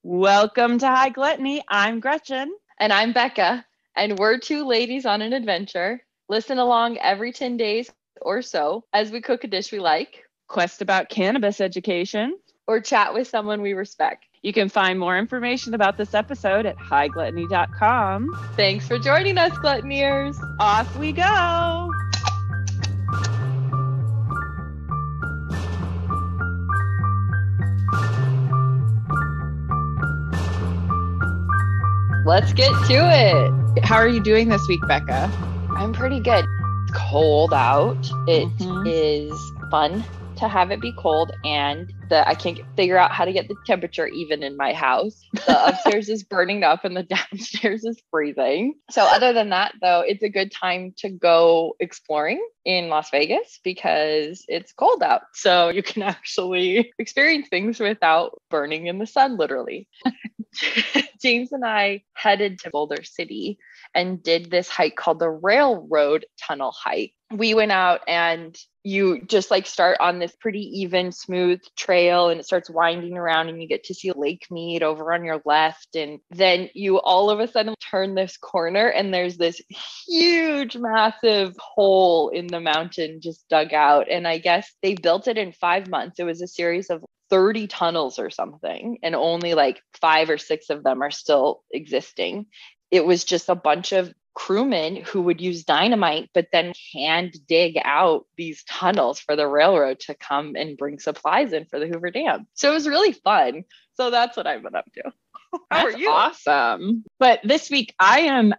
Welcome to High Gluttony. I'm Gretchen. And I'm Becca, and we're two ladies on an adventure. Listen along every 10 days or so as we cook a dish we like, Quest about cannabis education, or chat with someone we respect. You can find more information about this episode at highgluttony.com. Thanks for joining us, Gluttoniers. Off we go. Let's get to it. How are you doing this week, Becca? I'm pretty good. It's cold out. It is fun to have it be cold, and I can't figure out how to get the temperature even in my house. The upstairs is burning up and the downstairs is freezing. So other than that, though, it's a good time to go exploring in Las Vegas because it's cold out. So you can actually experience things without burning in the sun, literally. James and I headed to Boulder City and did this hike called the Railroad Tunnel Hike. We went out and you just start on this pretty even, smooth trail, and it starts winding around and you get to see Lake Mead over on your left. And then you all of a sudden turn this corner and there's this huge, massive hole in the mountain just dug out. And I guess they built it in 5 months. It was a series of 30 tunnels or something, and only 5 or 6 of them are still existing. It was just a bunch of crewmen who would use dynamite, but then hand dig out these tunnels for the railroad to come and bring supplies in for the Hoover Dam. So it was really fun. So that's what I've been up to. How are you? Awesome. But this week I am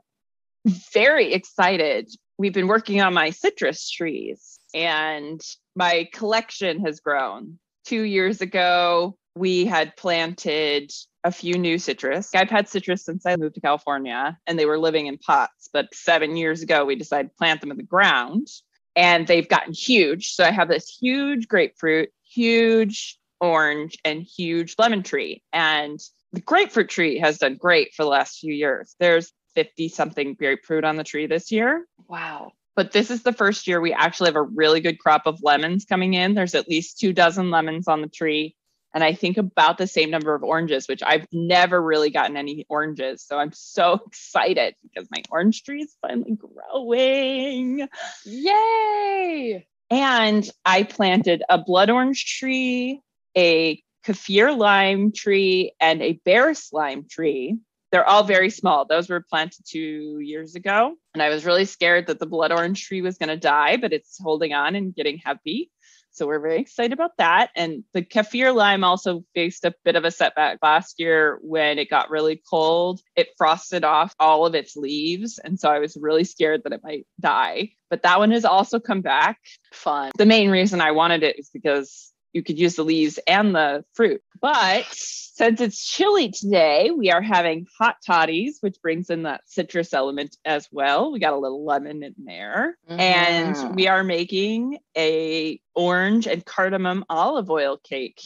very excited. We've been working on my citrus trees and my collection has grown. 2 years ago, we had planted a few new citrus. I've had citrus since I moved to California and they were living in pots, but 7 years ago, we decided to plant them in the ground and they've gotten huge. So I have this huge grapefruit, huge orange, and huge lemon tree. And the grapefruit tree has done great for the last few years. There's 50 something grapefruit on the tree this year. Wow. But this is the first year we actually have a really good crop of lemons coming in. There's at least 24 lemons on the tree. And I think about the same number of oranges, which I've never really gotten any oranges. So I'm so excited because my orange tree is finally growing. Yay! And I planted a blood orange tree, a kaffir lime tree, and a bear slime tree. They're all very small. Those were planted 2 years ago. And I was really scared that the blood orange tree was going to die, but it's holding on and getting heavy. So we're very excited about that. And the kaffir lime also faced a bit of a setback last year when it got really cold. It frosted off all of its leaves. And so I was really scared that it might die. But that one has also come back. Fun. The main reason I wanted it is because you could use the leaves and the fruit. But since it's chilly today, we are having hot toddies, which brings in that citrus element as well. We got a little lemon in there. And we are making a orange and cardamom olive oil cake.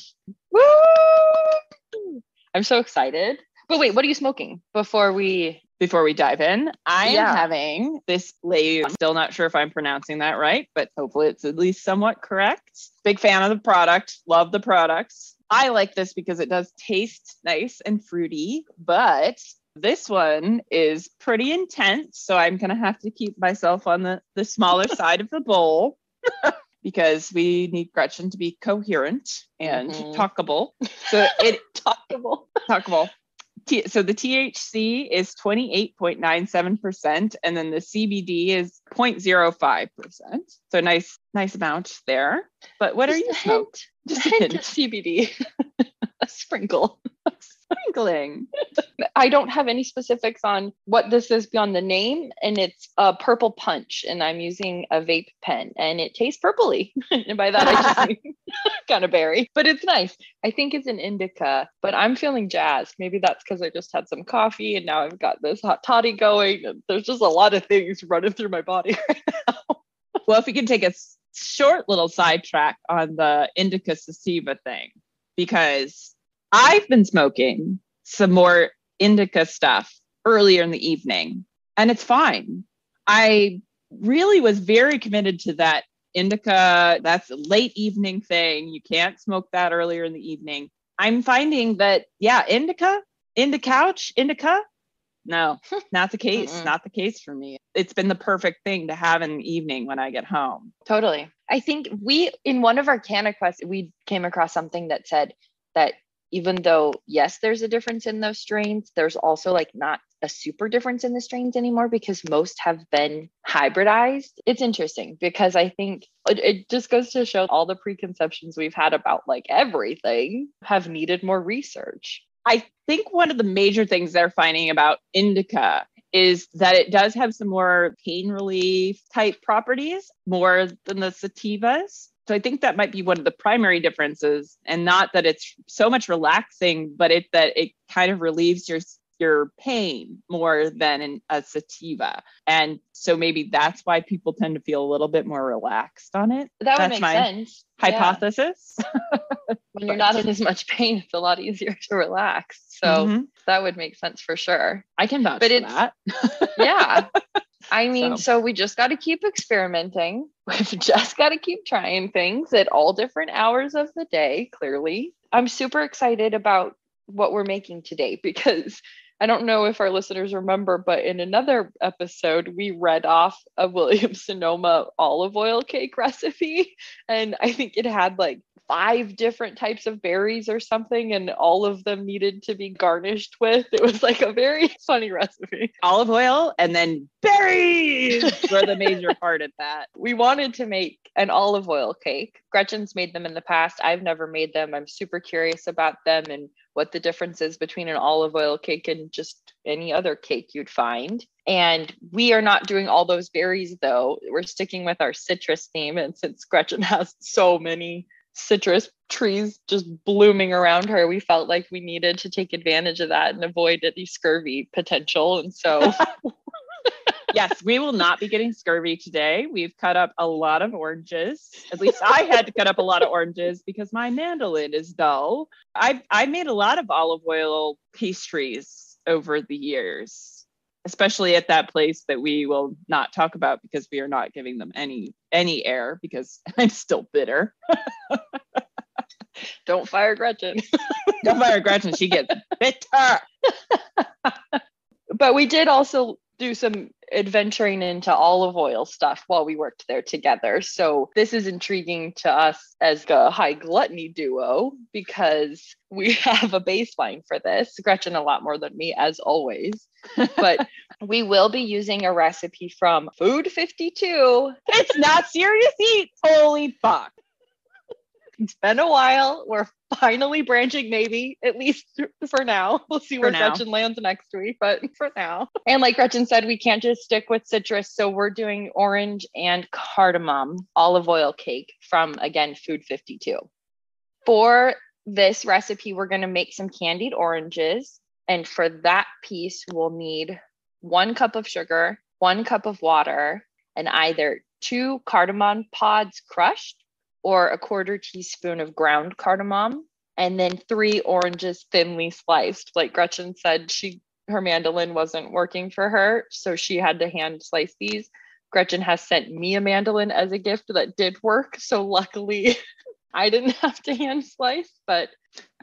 Woo! I'm so excited. But wait, what are you smoking before we dive in? I am having this I'm still not sure if I'm pronouncing that right, but hopefully it's at least somewhat correct. Big fan of the product. Love the products. I like this because it does taste nice and fruity, but this one is pretty intense. So I'm going to have to keep myself on the smaller side of the bowl because we need Gretchen to be coherent and talkable. So talkable. So the THC is 28.97%, and then the CBD is 0.05%. So nice amount there. But what are you smoking? Just a hint of CBD. A sprinkle. Sprinkling. I don't have any specifics on what this is beyond the name, and it's a purple punch, and I'm using a vape pen, and it tastes purpley. And by that, I just mean kind of berry, but it's nice. I think it's an indica, but I'm feeling jazzed. Maybe that's because I just had some coffee, and now I've got this hot toddy going, and there's just a lot of things running through my body right now. Well, if we can take a short little sidetrack on the indica sativa thing, because I've been smoking some more indica stuff earlier in the evening, and it's fine. I really was very committed to that indica. That's a late evening thing. You can't smoke that earlier in the evening. I'm finding that, indica, indica. No, not the case. Not the case for me. It's been the perfect thing to have in the evening when I get home. Totally. I think in one of our CannaQuest, we came across something that said that even though, yes, there's a difference in those strains, there's also like not a super difference in the strains anymore because most have been hybridized. It's interesting because I think it just goes to show all the preconceptions we've had about like everything have needed more research. I think one of the major things they're finding about indica is that it does have some more pain relief type properties, more than the sativas. So I think that might be one of the primary differences, and not that it's so much relaxing, but that it kind of relieves your pain more than in a sativa. And so maybe that's why people tend to feel a little bit more relaxed on it. That would make sense. Hypothesis. Yeah. When you're not in as much pain, it's a lot easier to relax. So that would make sense for sure. I can vouch for that. Yeah. I mean, so we just got to keep experimenting. We've just got to keep trying things at all different hours of the day, clearly. I'm super excited about what we're making today because I don't know if our listeners remember, but in another episode, we read off a Williams-Sonoma olive oil cake recipe. And I think it had like 5 different types of berries or something, and all of them needed to be garnished with. It was like a very funny recipe. Olive oil and then berries were the major part of that. We wanted to make an olive oil cake. Gretchen's made them in the past. I've never made them. I'm super curious about them and what the difference is between an olive oil cake and just any other cake you'd find. And we are not doing all those berries though. We're sticking with our citrus theme. And since Gretchen has so many citrus trees just blooming around her, we felt like we needed to take advantage of that and avoid any scurvy potential. And so yes, we will not be getting scurvy today. We've cut up a lot of oranges. At least I had to cut up a lot of oranges because my mandolin is dull. I made a lot of olive oil pastries over the years, especially at that place that we will not talk about because we are not giving them any air because I'm still bitter. Don't fire Gretchen. Don't fire Gretchen. She gets bitter. But we did also do some adventuring into olive oil stuff while we worked there together. So this is intriguing to us as a high gluttony duo because we have a baseline for this. Gretchen a lot more than me, as always. But we will be using a recipe from Food 52. It's not serious eats. Holy fuck. It's been a while. We're finally branching, maybe, at least for now. We'll see where Gretchen lands next week, but for now. And like Gretchen said, we can't just stick with citrus. So we're doing orange and cardamom olive oil cake from, again, Food 52. For this recipe, we're going to make some candied oranges. And for that piece, we'll need 1 cup of sugar, 1 cup of water, and either 2 cardamom pods crushed, or a 1/4 teaspoon of ground cardamom, and then 3 oranges thinly sliced. Like Gretchen said, her mandolin wasn't working for her, so she had to hand slice these. Gretchen has sent me a mandolin as a gift that did work, so luckily I didn't have to hand slice, but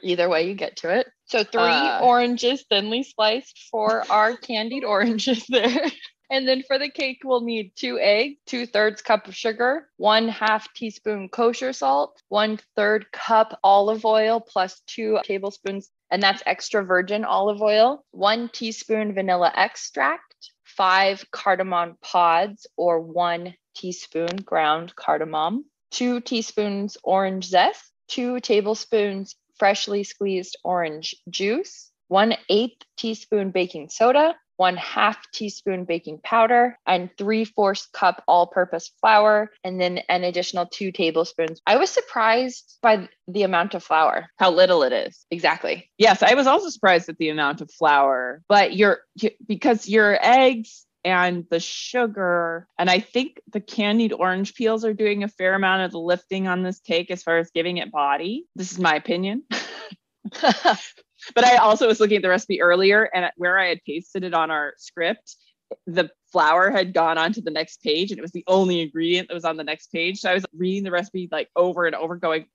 either way you get to it. So 3 oranges thinly sliced for our candied oranges there. And then for the cake, we'll need 2 eggs, 2/3 cup of sugar, 1/2 teaspoon kosher salt, 1/3 cup olive oil plus 2 tablespoons, and that's extra virgin olive oil, 1 teaspoon vanilla extract, 5 cardamom pods or 1 teaspoon ground cardamom, 2 teaspoons orange zest, 2 tablespoons freshly squeezed orange juice, 1/8 teaspoon baking soda, 1/2 teaspoon baking powder, and 3/4 cup all-purpose flour, and then an additional 2 tablespoons. I was surprised by the amount of flour. How little it is. Exactly. Yes, I was also surprised at the amount of flour, but because your eggs and the sugar, and I think the candied orange peels are doing a fair amount of the lifting on this cake as far as giving it body. This is my opinion. But I also was looking at the recipe earlier, and where I had pasted it on our script, the flour had gone on to the next page, and it was the only ingredient that was on the next page. So I was reading the recipe like over and over going,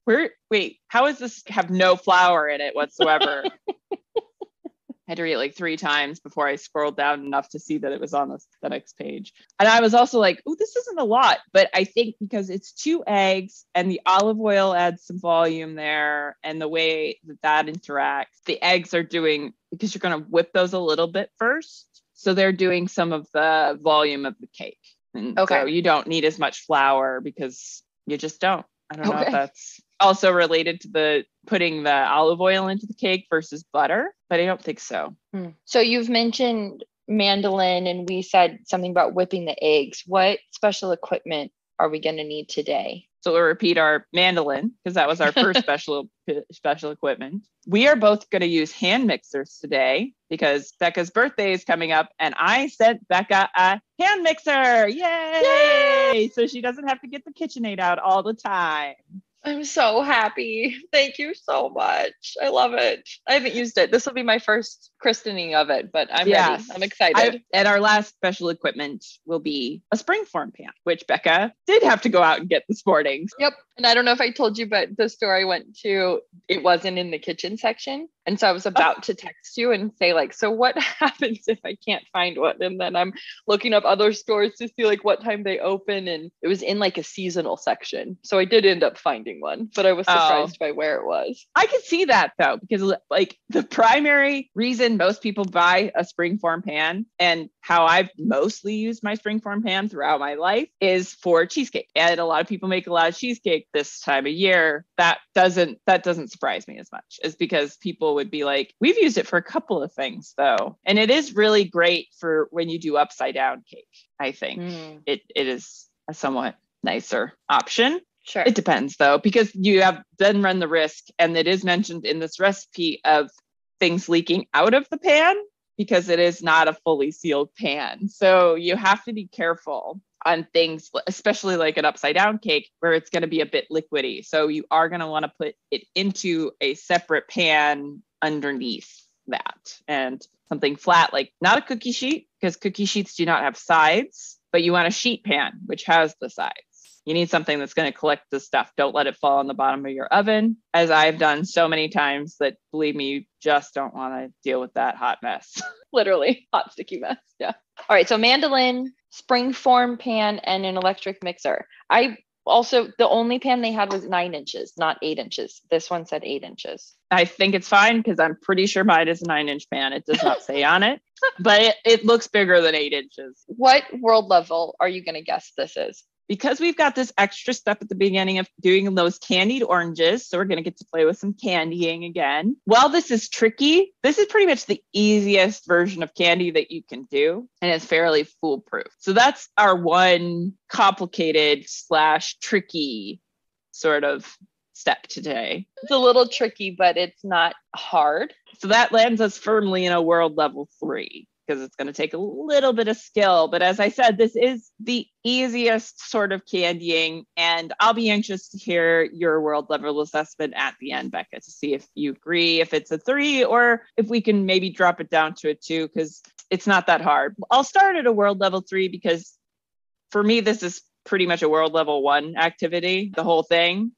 Wait, how does this have no flour in it whatsoever? I had to read it like 3 times before I scrolled down enough to see that it was on the next page. And I was also like, oh, this isn't a lot. But I think because it's 2 eggs and the olive oil adds some volume there, and the way that interacts, the eggs are doing, because you're going to whip those a little bit first. So they're doing some of the volume of the cake. And so you don't need as much flour because you just don't. I don't know if that's also related to the putting the olive oil into the cake versus butter, but I don't think so. So you've mentioned mandolin, and we said something about whipping the eggs. What special equipment are we going to need today? So we'll repeat our mandolin, because that was our first special equipment. We are both going to use hand mixers today because Becca's birthday is coming up, and I sent Becca a hand mixer. Yay! So she doesn't have to get the KitchenAid out all the time. I'm so happy. Thank you so much. I love it. I haven't used it. This will be my first christening of it, but I'm ready. I'm excited. And our last special equipment will be a springform pan, which Becca did have to go out and get this morning. Yep. And I don't know if I told you, but the store I went to, it wasn't in the kitchen section. And so I was about to text you and say like, so what happens if I can't find one? And then I'm looking up other stores to see like what time they open. And it was in like a seasonal section. So I did end up finding one, but I was surprised by where it was. I could see that though, because like the primary reason most people buy a springform pan, and how I've mostly used my springform pan throughout my life, is for cheesecake. And a lot of people make a lot of cheesecake this time of year. That doesn't surprise me as much, is because people would be like, we've used it for a couple of things though. And it is really great for when you do upside down cake. I think it is a somewhat nicer option. Sure. It depends though, because you have then run the risk, and it is mentioned in this recipe, of things leaking out of the pan because it is not a fully sealed pan. So you have to be careful on things, especially like an upside down cake where it's going to be a bit liquidy. So you are going to want to put it into a separate pan underneath that, and something flat, like not a cookie sheet, because cookie sheets do not have sides, but you want a sheet pan, which has the sides. You need something that's going to collect the stuff. Don't let it fall on the bottom of your oven, as I've done so many times that, believe me, you just don't want to deal with that hot mess. Literally, hot, sticky mess. Yeah. All right. So mandolin, springform pan, and an electric mixer. The only pan they had was 9 inches, not 8 inches. This one said 8 inches. I think it's fine because I'm pretty sure mine is a 9-inch pan. It does not say on it, but it looks bigger than 8 inches. What world level are you going to guess this is? Because we've got this extra step at the beginning of doing those candied oranges, so we're going to get to play with some candying again. While this is tricky, this is pretty much the easiest version of candy that you can do, and it's fairly foolproof. So that's our one complicated / tricky sort of step today. It's a little tricky, but it's not hard. So that lands us firmly in a world level 3. Because it's going to take a little bit of skill. But as I said, this is the easiest sort of candying. And I'll be anxious to hear your world level assessment at the end, Becca, to see if you agree, if it's a 3, or if we can maybe drop it down to a 2, because it's not that hard. I'll start at a world level 3, because for me, this is pretty much a world level 1 activity, the whole thing.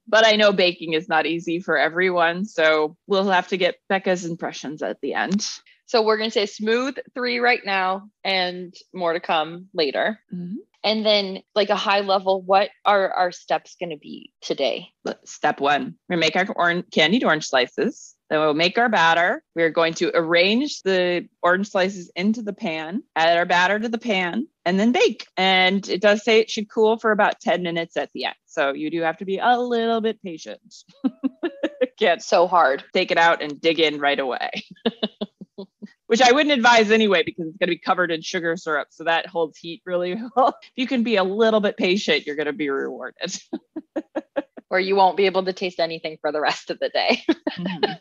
But I know baking is not easy for everyone. So we'll have to get Becca's impressions at the end. So we're going to say smooth 3 right now, and more to come later. Mm-hmm. And then like a high level, what are our steps going to be today? Step 1, we're going to make our candied orange slices. Then we'll make our batter. We're going to arrange the orange slices into the pan, add our batter to the pan, and then bake. And it does say it should cool for about 10 minutes at the end. So you do have to be a little bit patient. Can't so hard. Take it out and dig in right away. Which I wouldn't advise anyway, because it's going to be covered in sugar syrup. So that holds heat really well. If you can be a little bit patient, you're going to be rewarded. Or you won't be able to taste anything for the rest of the day. Mm-hmm.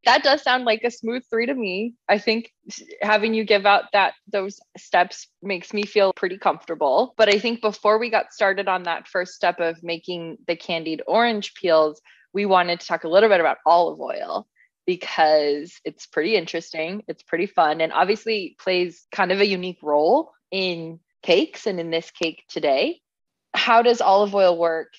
That does sound like a smooth 3 to me. I think having you give out those steps makes me feel pretty comfortable. But I think before we got started on that first step of making the candied orange peels, we wanted to talk a little bit about olive oil, because it's pretty interesting. It's pretty fun, and obviously plays kind of a unique role in cakes, and in this cake today. How does olive oil work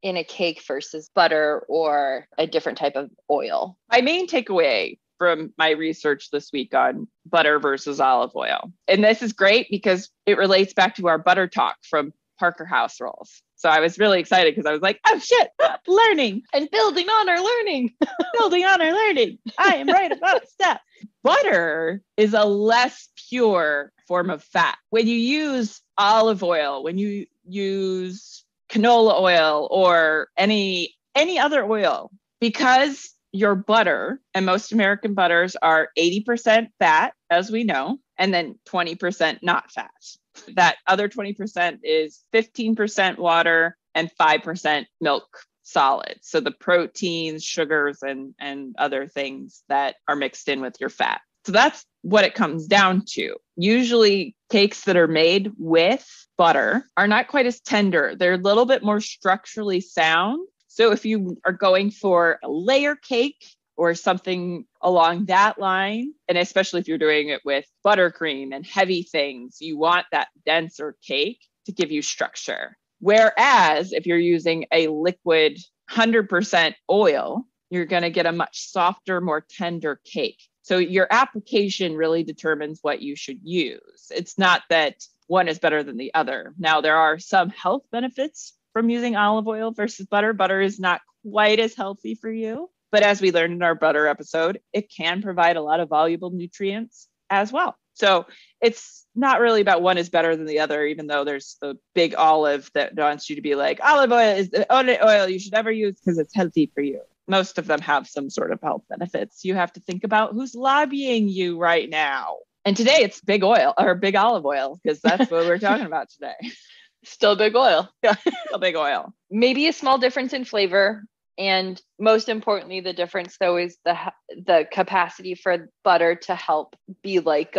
in a cake versus butter or a different type of oil? My main takeaway from my research this week on butter versus olive oil, and this is great because it relates back to our butter talk from Parker House Rolls. So I was really excited because I was like, oh shit, learning and building on our learning. Building on our learning. I am right about stuff. Butter is a less pure form of fat. When you use olive oil, when you use canola oil or any other oil, because your butter, and most American butters are 80% fat, as we know, and then 20% not fat. That other 20% is 15% water and 5% milk solid. So the proteins, sugars, and other things that are mixed in with your fat. So that's what it comes down to. Usually cakes that are made with butter are not quite as tender. They're a little bit more structurally sound. So if you are going for a layer cake or something along that line, and especially if you're doing it with buttercream and heavy things, you want that denser cake to give you structure. Whereas if you're using a liquid 100% oil, you're going to get a much softer, more tender cake. So your application really determines what you should use. It's not that one is better than the other. Now, there are some health benefits from using olive oil versus butter. Butter is not quite as healthy for you. But as we learned in our butter episode, it can provide a lot of valuable nutrients as well. So it's not really about one is better than the other, even though there's the big olive that wants you to be like, olive oil is the only oil you should ever use because it's healthy for you. Most of them have some sort of health benefits. You have to think about who's lobbying you right now. And today it's big oil or big olive oil, because that's what we're talking about today. Still big oil. Yeah, still big oil. Maybe a small difference in flavor. And most importantly, the difference, though, is the capacity for butter to help be like,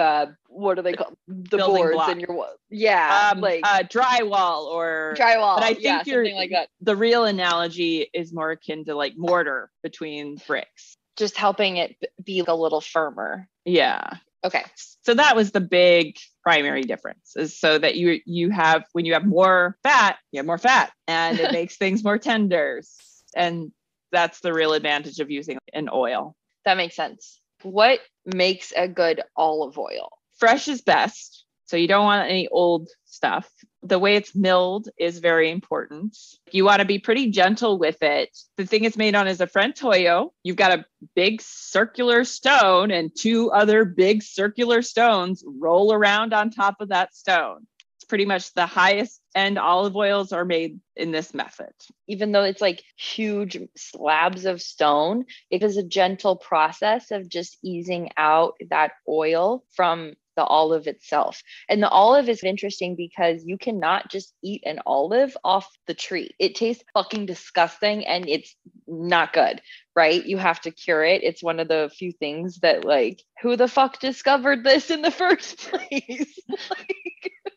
what do they call the boards block. In your wall? Yeah, like drywall or drywall. But I think something like that. The real analogy is more akin to like mortar between bricks, just helping it be a little firmer. Yeah. Okay. So that was the big primary difference, is so that you have, when you have more fat, you have more fat, and it makes things more tender. And that's the real advantage of using an oil. That makes sense. What makes a good olive oil? Fresh is best. So you don't want any old stuff. The way it's milled is very important. You want to be pretty gentle with it. The thing it's made on is a frentoio. You've got a big circular stone and two other big circular stones roll around on top of that stone. It's pretty much the highest end olive oils are made in this method. Even though it's like huge slabs of stone, it is a gentle process of just easing out that oil from the olive itself. And the olive is interesting because you cannot just eat an olive off the tree. It tastes fucking disgusting and it's not good, right? You have to cure it. It's one of the few things that, like, who the fuck discovered this in the first place?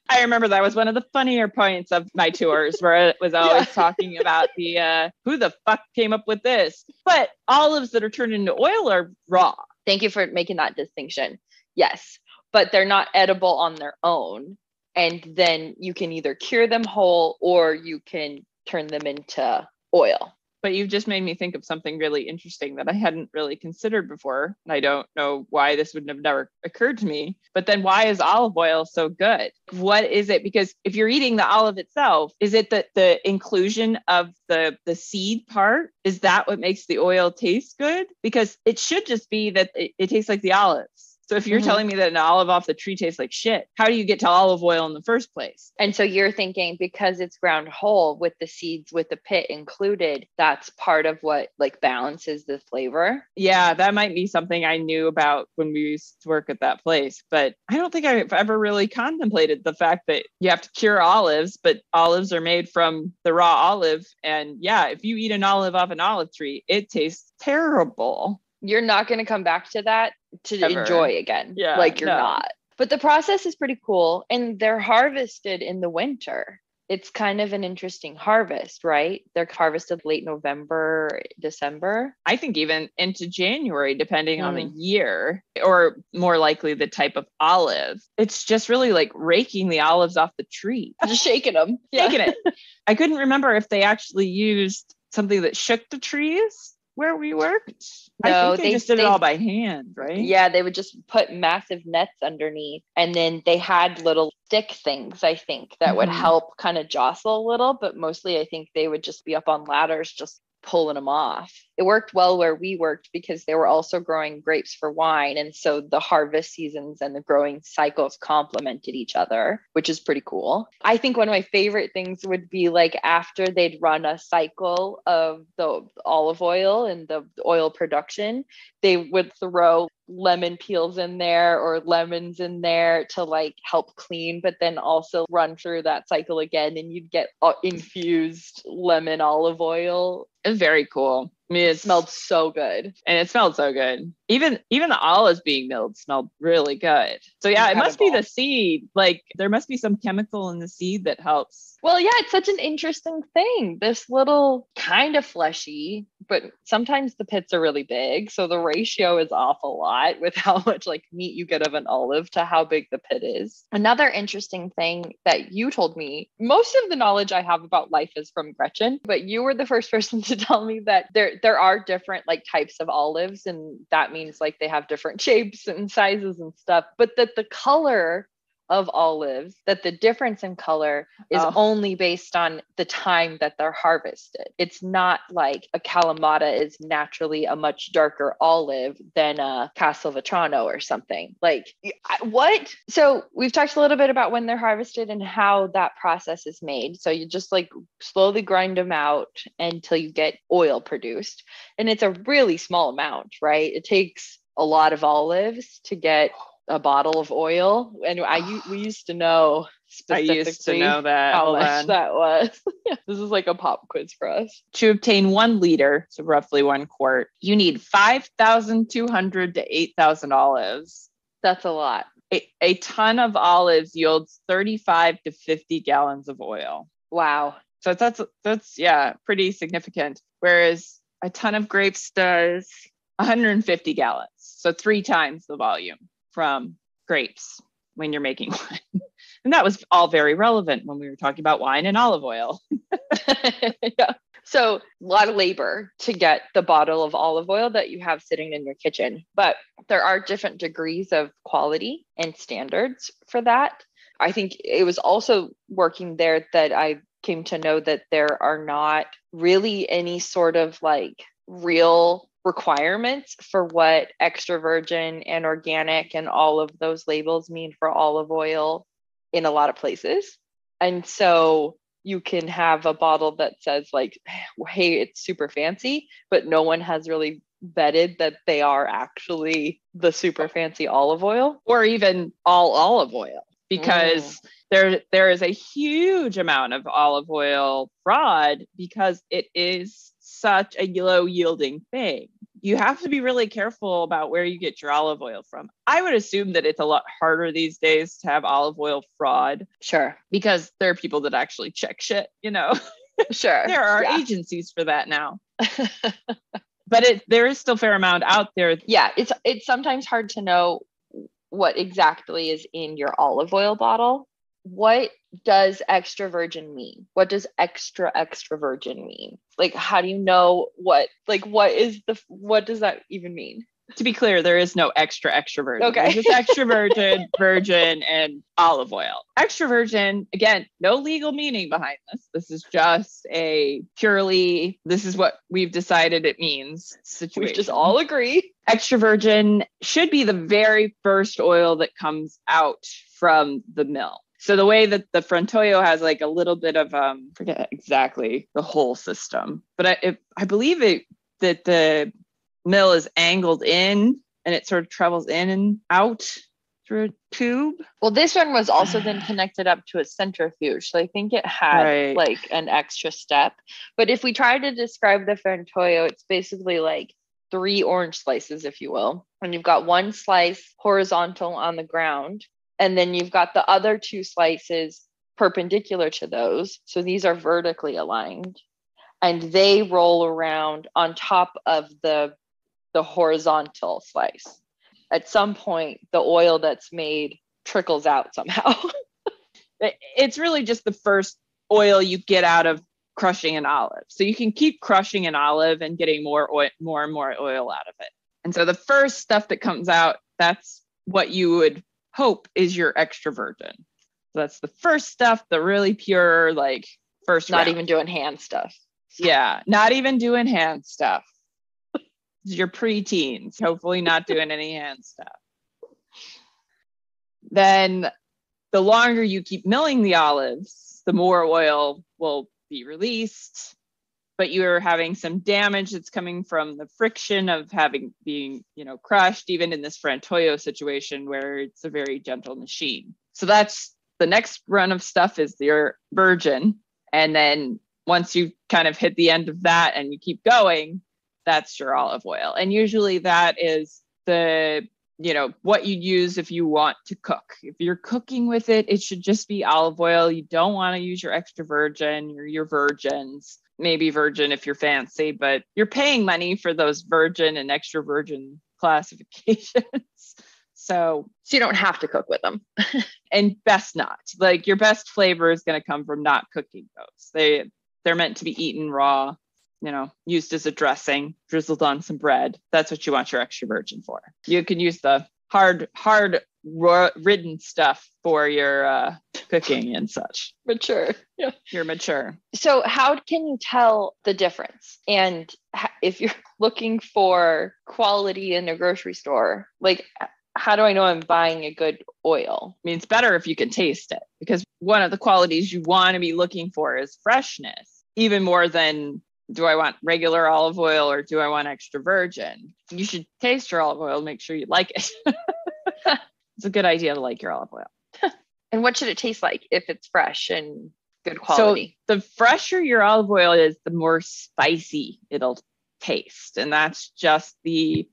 I remember that was one of the funnier points of my tours, where it was always talking about the who the fuck came up with this. But olives that are turned into oil are raw. Thank you for making that distinction. Yes, but they're not edible on their own. And then you can either cure them whole or you can turn them into oil. But you've just made me think of something really interesting that I hadn't really considered before. And I don't know why this would have never occurred to me. But then why is olive oil so good? What is it? Because if you're eating the olive itself, is it that the inclusion of the seed part, is that what makes the oil taste good? Because it should just be that it tastes like the olives. So if you're telling me that an olive off the tree tastes like shit, how do you get to olive oil in the first place? And so you're thinking because it's ground whole with the seeds, with the pit included, that's part of what like balances the flavor. Yeah, that might be something I knew about when we used to work at that place. But I don't think I've ever really contemplated the fact that you have to cure olives, but olives are made from the raw olive. And yeah, if you eat an olive off an olive tree, it tastes terrible. You're not going to come back to that to Ever. Enjoy again. Yeah, like you're not. But the process is pretty cool. And they're harvested in the winter. it's kind of an interesting harvest, right? They're harvested late November, December. I think even into January, depending on the year, or more likely the type of olive. It's just really like raking the olives off the tree. Just shaking them. Shaking it. I couldn't remember if they actually used something that shook the trees where we worked. No, I think they just did it all by hand, right? Yeah, they would just put massive nets underneath, and then they had little stick things, I think, that would help kind of jostle a little, but mostly I think they would just be up on ladders just pulling them off. It worked well where we worked because they were also growing grapes for wine, and so the harvest seasons and the growing cycles complemented each other, which is pretty cool. I think one of my favorite things would be like after they'd run a cycle of the olive oil and the oil production, they would throw lemon peels in there or lemons in there to like help clean, but then also run through that cycle again, and you'd get infused lemon olive oil. It's very cool. I mean, it smelled so good. And it smelled so good. Even the olives being milled smelled really good. So yeah, Incredible. It must be the seed. Like there must be some chemical in the seed that helps. Well, yeah, it's such an interesting thing. This little kind of fleshy, but sometimes the pits are really big. So the ratio is off a lot with how much like meat you get of an olive to how big the pit is. Another interesting thing that you told me, most of the knowledge I have about life is from Gretchen, but you were the first person to tell me that there are different like types of olives, and that means like they have different shapes and sizes and stuff, but that the color of olives, that the difference in color is only based on the time that they're harvested. It's not like a Kalamata is naturally a much darker olive than a Castelvetrano or something. Like what? So we've talked a little bit about when they're harvested and how that process is made. So you just like slowly grind them out until you get oil produced. And it's a really small amount, right? It takes a lot of olives to get a bottle of oil, and we used to know specifically. I used to know that how much that was. This is like a pop quiz for us. To obtain 1 liter, so roughly 1 quart, you need 5,200 to 8,000 olives. That's a lot. A ton of olives yields 35 to 50 gallons of oil. Wow. So that's pretty significant. Whereas a ton of grapes does 150 gallons, so 3 times the volume from grapes when you're making wine. And that was all very relevant when we were talking about wine and olive oil. Yeah. So a lot of labor to get the bottle of olive oil that you have sitting in your kitchen, but there are different degrees of quality and standards for that. I think it was also working there that I came to know that there are not really any sort of like real requirements for what extra virgin and organic and all of those labels mean for olive oil in a lot of places. And so you can have a bottle that says like, hey, it's super fancy, but no one has really vetted that they are actually the super fancy olive oil. Or even all olive oil, because there is a huge amount of olive oil fraud because it is such a low yielding thing. You have to be really careful about where you get your olive oil from. I would assume that it's a lot harder these days to have olive oil fraud. Sure. Because there are people that actually check shit, you know. Sure. There are agencies for that now. But there is still a fair amount out there. Yeah, it's sometimes hard to know what exactly is in your olive oil bottle. What does extra virgin mean? What does extra virgin mean? Like, how do you know what does that even mean? To be clear, there is no extra virgin. Okay. It's just extra virgin, and olive oil. Extra virgin, again, no legal meaning behind this. This is just this is what we've decided it means situation. We just all agree. Extra virgin should be the very first oil that comes out from the mill. So the way that the Frantoio has like a little bit of, forget exactly the whole system, but I believe that the mill is angled in and it sort of travels in and out through a tube. Well, this one was also then connected up to a centrifuge. So I think it had like an extra step. But if we try to describe the Frantoio, it's basically like 3 orange slices, if you will. And you've got 1 slice horizontal on the ground. And then you've got the other 2 slices perpendicular to those. So these are vertically aligned, and they roll around on top of the horizontal slice. At some point, the oil that's made trickles out somehow. It's really just the first oil you get out of crushing an olive. So you can keep crushing an olive and getting more and more oil out of it. And so the first stuff that comes out, that's what you would hope is your extra virgin. So that's the first stuff, the really pure, like first Not round. even doing hand stuff. Yeah, not even doing hand stuff. Your preteens, hopefully not doing any hand stuff. Then the longer you keep milling the olives, the more oil will be released, but you're having some damage that's coming from the friction of being crushed, even in this frantoio situation where it's a very gentle machine. So that's the next run of stuff is your virgin. And then once you kind of hit the end of that and you keep going, that's your olive oil. And usually that is what you use if you want to cook. If you're cooking with it, it should just be olive oil. You don't want to use your extra virgin or your virgins, maybe virgin if you're fancy, but you're paying money for those virgin and extra virgin classifications. So you don't have to cook with them. And best not. Like your best flavor is going to come from not cooking those. They're meant to be eaten raw, used as a dressing, drizzled on some bread. That's what you want your extra virgin for. You can use the hard ridden stuff for your cooking and such. Mature. Yeah. You're mature. So how can you tell the difference? And if you're looking for quality in a grocery store, like how do I know I'm buying a good oil? I mean, it's better if you can taste it, because one of the qualities you want to be looking for is freshness, even more than do I want regular olive oil or do I want extra virgin? You should taste your olive oil, make sure you like it. It's a good idea to like your olive oil. And what should it taste like if it's fresh and good quality? So the fresher your olive oil is, the more spicy it'll taste. And that's just the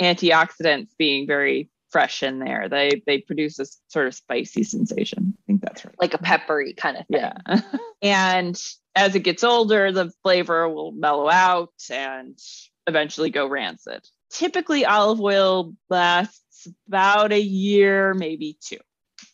antioxidants being very fresh in there. They produce this sort of spicy sensation. I think that's right. Like a peppery kind of thing. Yeah. And as it gets older, the flavor will mellow out and eventually go rancid. Typically, olive oil lasts about a year, maybe 2.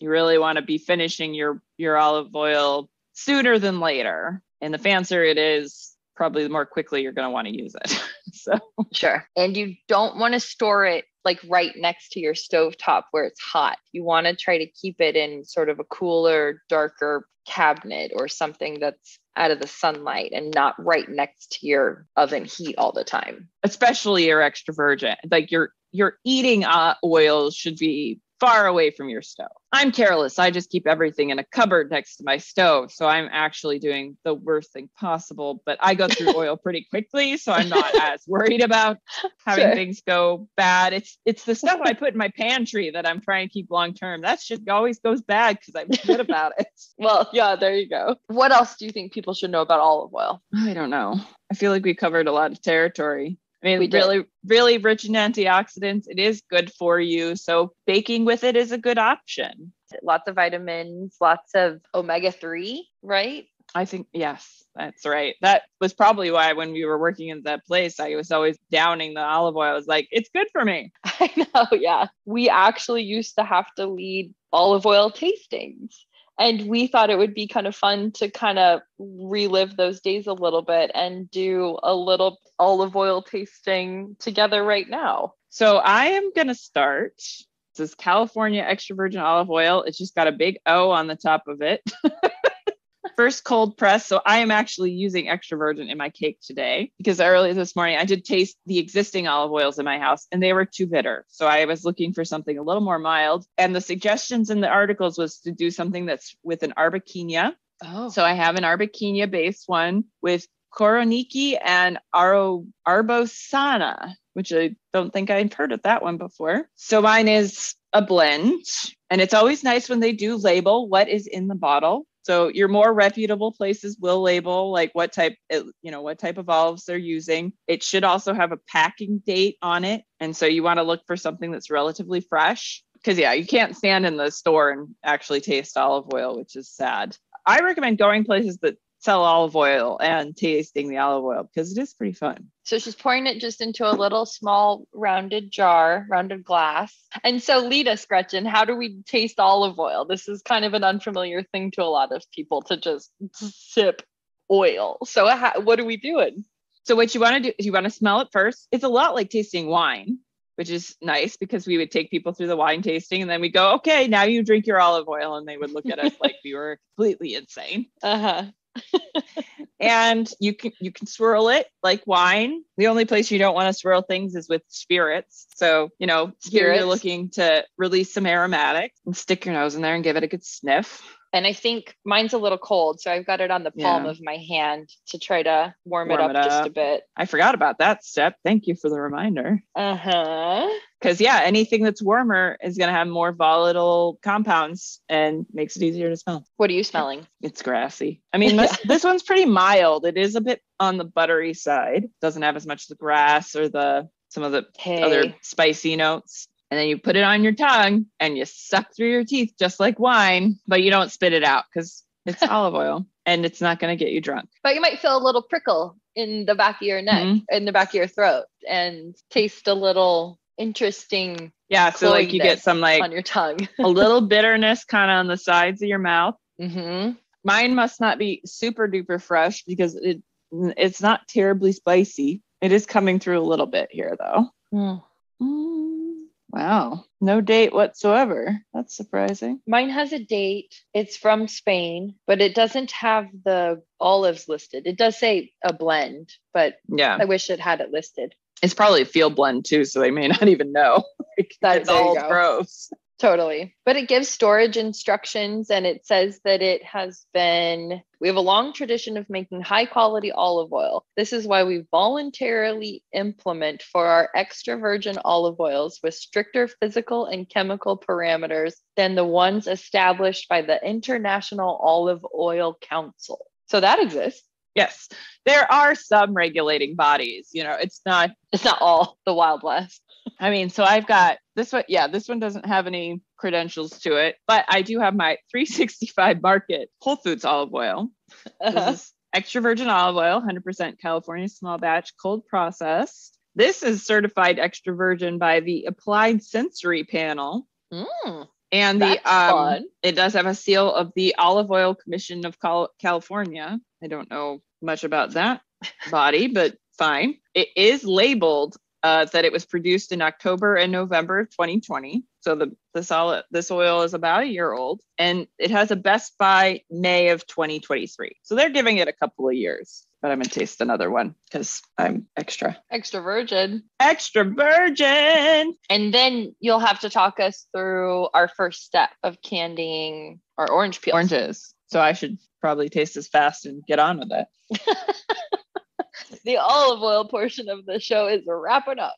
You really want to be finishing your olive oil sooner than later. And the fancier it is, probably the more quickly you're going to want to use it. So sure. And you don't want to store it like right next to your stovetop where it's hot. You want to try to keep it in sort of a cooler, darker cabinet or something that's out of the sunlight and not right next to your oven heat all the time. Especially your extra virgin. Like your eating oils should be far away from your stove. I'm careless. I just keep everything in a cupboard next to my stove. So I'm actually doing the worst thing possible, but I go through oil pretty quickly. So I'm not as worried about having things go bad. It's the stuff I put in my pantry that I'm trying to keep long-term. That shit always goes bad because I'm good about it. Well, yeah, there you go. What else do you think people should know about olive oil? I don't know. I feel like we covered a lot of territory. I mean, really, really rich in antioxidants. It is good for you. So baking with it is a good option. Lots of vitamins, lots of omega-3, right? I think, yes, that's right. That was probably why when we were working in that place, I was always downing the olive oil. I was like, it's good for me. I know, yeah. We actually used to have to lead olive oil tastings. And we thought it would be kind of fun to kind of relive those days a little bit and do a little olive oil tasting together right now. So I am going to start. This is California extra virgin olive oil. It's just got a big O on the top of it. First cold press. So I am actually using extra virgin in my cake today because early this morning I did taste the existing olive oils in my house and they were too bitter. So I was looking for something a little more mild. And the suggestions in the articles was to do something that's with an arbequina. Oh. So I have an arbequina based one with Koroniki and Arbosana, which I don't think I've heard of that one before. So mine is a blend, and it's always nice when they do label what is in the bottle. So your more reputable places will label like what type of olives they're using. It should also have a packing date on it. And so you want to look for something that's relatively fresh. Because, yeah, you can't stand in the store and actually taste olive oil, which is sad. I recommend going places that sell olive oil and tasting the olive oil because it is pretty fun. So she's pouring it just into a little small rounded glass. And so lead us, Gretchen, how do we taste olive oil? This is kind of an unfamiliar thing to a lot of people to just sip oil. So what are we doing? So what you want to do is you want to smell it first. It's a lot like tasting wine, which is nice because we would take people through the wine tasting and then we go, okay, now you drink your olive oil. And they would look at us like we were completely insane. And you can swirl it like wine. The only place you don't want to swirl things is with spirits. So, here you're looking to release some aromatics and stick your nose in there and give it a good sniff. And I think mine's a little cold, so I've got it on the palm of my hand to try to warm it up just a bit. I forgot about that step. Thank you for the reminder. Because anything that's warmer is going to have more volatile compounds and makes it easier to smell. What are you smelling? It's grassy. I mean, this one's pretty mild. It is a bit on the buttery side. Doesn't have as much of the grass or some of the other spicy notes. And then you put it on your tongue and you suck through your teeth just like wine, but you don't spit it out because it's olive oil and it's not going to get you drunk. But you might feel a little prickle in the back of your neck, in the back of your throat, and taste a little interesting. Yeah. So like you get some like on your tongue, a little bitterness kind of on the sides of your mouth. Mine must not be super duper fresh because it's not terribly spicy. It is coming through a little bit here though. Wow. No date whatsoever. That's surprising. Mine has a date. It's from Spain, but it doesn't have the olives listed. It does say a blend, but I wish it had it listed. It's probably a field blend too, so they may not even know. That's all gross. Totally. But it gives storage instructions and it says that we have a long tradition of making high quality olive oil. This is why we voluntarily implement for our extra virgin olive oils with stricter physical and chemical parameters than the ones established by the International Olive Oil Council. So that exists. Yes. There are some regulating bodies, it's not all the Wild West. I mean, so I've got this one. Yeah, this one doesn't have any credentials to it, but I do have my 365 Market Whole Foods olive oil. This is extra virgin olive oil, 100% California small batch, cold processed. This is certified extra virgin by the Applied Sensory Panel. And it does have a seal of the Olive Oil Commission of California. I don't know much about that body, but fine. It is labeled that it was produced in October and November of 2020. So this oil is about a year old, and it has a best by May of 2023. So they're giving it a couple of years. But I'm going to taste another one because I'm extra virgin. Extra virgin. And then you'll have to talk us through our first step of candying our orange peels. Oranges. So I should probably taste this fast and get on with it. The olive oil portion of the show is wrapping up.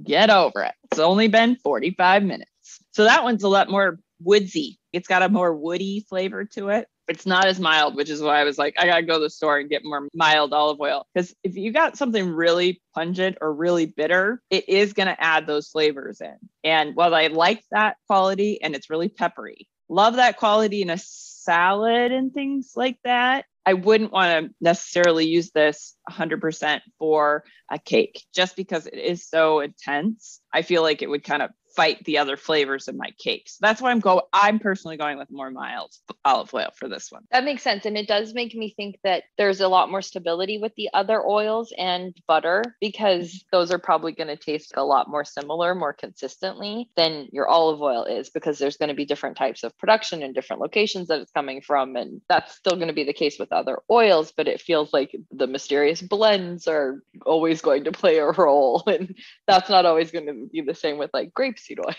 Get over it. It's only been 45 minutes. So that one's a lot more woodsy. It's got a more woody flavor to it. It's not as mild, which is why I was like, I got to go to the store and get more mild olive oil. Because if you got something really pungent or really bitter, it is going to add those flavors in. And while I like that quality and it's really peppery, love that quality in a salad and things like that, I wouldn't want to necessarily use this 100% for a cake just because it is so intense. I feel like it would kind of fight the other flavors in my cakes. That's why I'm personally going with more mild olive oil for this one. That makes sense. And it does make me think that there's a lot more stability with the other oils and butter because those are probably going to taste a lot more similar, more consistently than your olive oil is because there's going to be different types of production and different locations that it's coming from. And that's still going to be the case with other oils, but it feels like the mysterious blends are always going to play a role. And that's not always going to be the same with like grapeseed oil.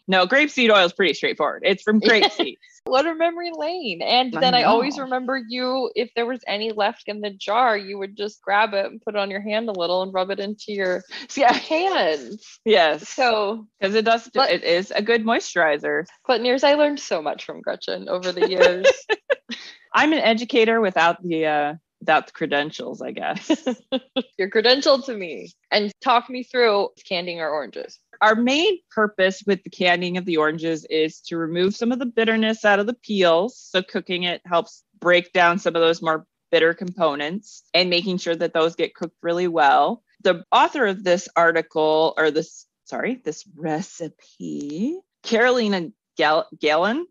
No, grapeseed oil is pretty straightforward. It's from grapeseed. What a memory lane. And then I always remember if there was any left in the jar, you would just grab it and put it on your hand a little and rub it into your hands. Yes. So, because it is a good moisturizer. Clinton, I learned so much from Gretchen over the years. I'm an educator without the credentials, I guess. You're credentialed to me. And talk me through candying our oranges. Our main purpose with the candying of the oranges is to remove some of the bitterness out of the peels. So cooking it helps break down some of those more bitter components and making sure that those get cooked really well. The author of this article, or this recipe, Carolina Gellin,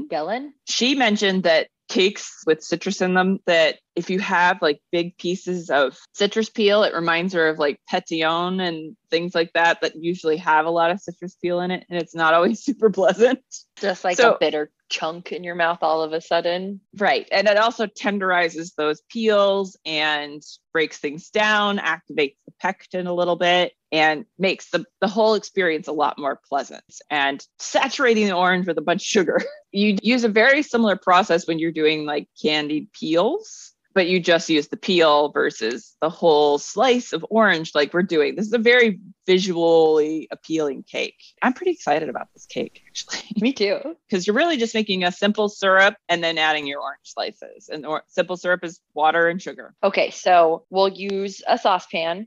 Gellin. She mentioned that cakes with citrus in them, that if you have like big pieces of citrus peel, it reminds her of like pétillon and things like that usually have a lot of citrus peel in it, and it's not always super pleasant. Just like a bitter chunk in your mouth all of a sudden. Right. And it also tenderizes those peels and breaks things down, activates the pectin a little bit, and makes the whole experience a lot more pleasant. And saturating the orange with a bunch of sugar. You use a very similar process when you're doing like candied peels, but you just use the peel versus the whole slice of orange like we're doing. This is a very visually appealing cake. I'm pretty excited about this cake, actually. Me too. Because you're really just making a simple syrup and then adding your orange slices. And simple syrup is water and sugar. Okay, so we'll use a saucepan.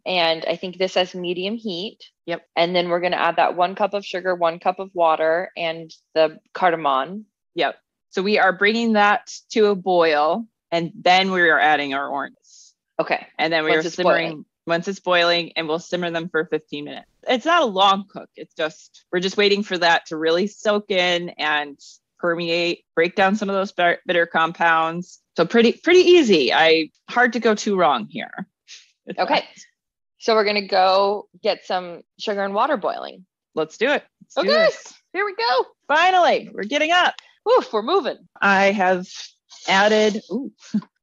And I think this has medium heat. Yep. And then we're going to add that 1 cup of sugar, 1 cup of water, and the cardamom. Yep. So we are bringing that to a boil. And then we are adding our oranges. Okay. And then we are simmering once it's boiling, and we'll simmer them for 15 minutes. It's not a long cook. We're just waiting for that to really soak in and permeate, break down some of those bitter compounds. So pretty easy. Hard to go too wrong here. Okay. So we're going to go get some sugar and water boiling. Let's do it. Okay. Here we go. Finally, we're getting up. Oof, we're moving. I have added,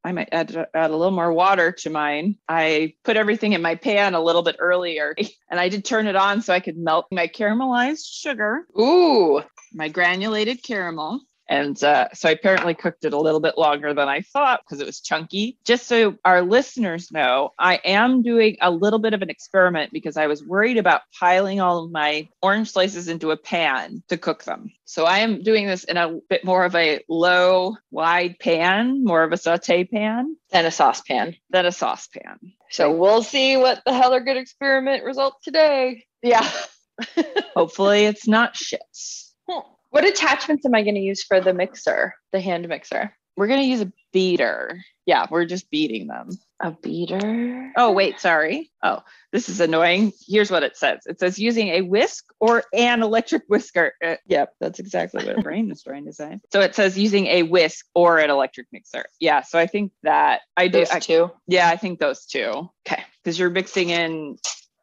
I might add a little more water to mine. I put everything in my pan a little bit earlier, and I did turn it on so I could melt my caramelized sugar. Ooh, my granulated caramel. And so I apparently cooked it a little bit longer than I thought because it was chunky. Just so our listeners know, I am doing a little bit of an experiment because I was worried about piling all of my orange slices into a pan to cook them. So I am doing this in a bit more of a low, wide pan, more of a saute pan. Than a saucepan. So we'll see what the hell are good experiment results today. Yeah. Hopefully it's not shit. What attachments am I going to use for the mixer, the hand mixer? We're going to use a beater. Yeah, we're just beating them. A beater? Oh, wait, sorry. Oh, this is annoying. Here's what it says. It says using a whisk or an electric whisker. Yep, that's exactly what brain is trying to say. So it says using a whisk or an electric mixer. Yeah, so I think that I do. Those two? Yeah, I think those two. Okay. Because you're mixing in